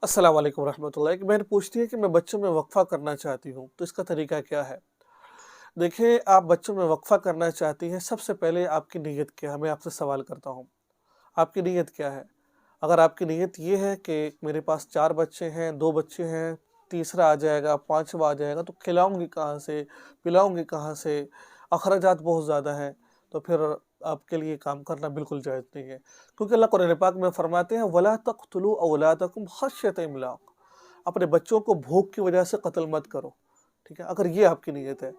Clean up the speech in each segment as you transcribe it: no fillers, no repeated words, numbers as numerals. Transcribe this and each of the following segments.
अस्सलाम वालेकुम रहमतुल्लाह। एक बहन पूछती है कि मैं बच्चों में वक़फ़ा करना चाहती हूँ, तो इसका तरीका क्या है? देखिए, आप बच्चों में वक़फ़ा करना चाहती हैं, सबसे पहले आपकी नीयत क्या है? मैं आपसे सवाल करता हूँ, आपकी नीयत क्या है? अगर आपकी नीयत ये है कि मेरे पास 4 बच्चे हैं, 2 बच्चे हैं, तीसरा आ जाएगा, 5वां आ जाएगा, तो खिलाऊँगी कहाँ से? पिलाऊँगी कहाँ से? अख़राजात बहुत ज़्यादा हैं, तो फिर आपके लिए काम करना बिल्कुल जायज़ नहीं है। क्योंकि अल्लाह कुरान पाक में फ़रमाते हैं, वला तक़्तुलू औलादकुम ख़श्यत इमलाक़। अपने बच्चों को भूख की वजह से कत्ल मत करो, ठीक है? अगर ये आपकी नीयत है।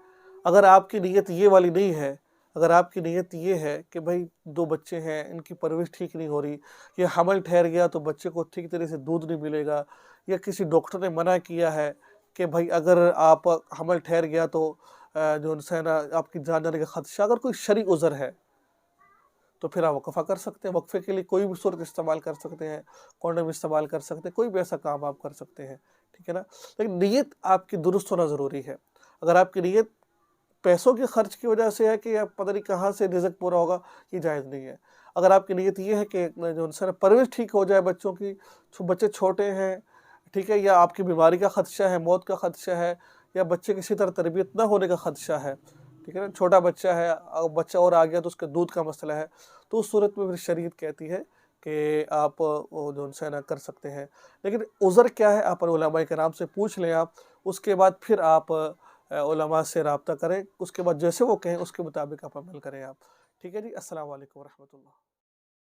अगर आपकी नीयत ये वाली नहीं है, अगर आपकी नीयत ये है कि भाई 2 बच्चे हैं, इनकी परवरिश ठीक नहीं हो रही, या हमल ठहर गया तो बच्चे को ठीक तरह से दूध नहीं मिलेगा, या किसी डॉक्टर ने मना किया है कि भाई अगर आप हमल ठहर गया तो जो है ना आपकी जान जाने का खदशा, अगर कोई शरई उज़र है, तो फिर आप वक़फ़ा कर सकते हैं। वक़फ़े के लिए कोई भी सूरत इस्तेमाल कर सकते हैं, कॉन्डोम इस्तेमाल कर सकते हैं, कोई भी ऐसा काम आप कर सकते हैं, ठीक है ना? लेकिन नीयत आपकी दुरुस्त होना ज़रूरी है। अगर आपकी नीयत पैसों के खर्च की वजह से है कि आप पता नहीं कहाँ से रिज़्क पूरा होगा, ये जायज़ नहीं है। अगर आपकी नीयत ये है कि जो है परवरिश ठीक हो जाए बच्चों की, बच्चे छोटे हैं, ठीक है, या आपकी बीमारी का खदशा है, मौत का खदशा है, या बच्चे किसी तरह तरबियत ना होने का खदशा है, ठीक है ना, छोटा बच्चा है, बच्चा और आ गया तो उसके दूध का मसला है, तो उस सूरत में फिर शरीयत कहती है कि आप वो जो है ना कर सकते हैं। लेकिन उज़र क्या है, आप उलमाए किराम से पूछ लें आप, उसके बाद फिर आप उलमा से राब्ता करें, उसके बाद जैसे वो कहें उसके मुताबिक आप अमल करें आप। ठीक है जी, अस्सलाम वालेकुम रहमतुल्लाह।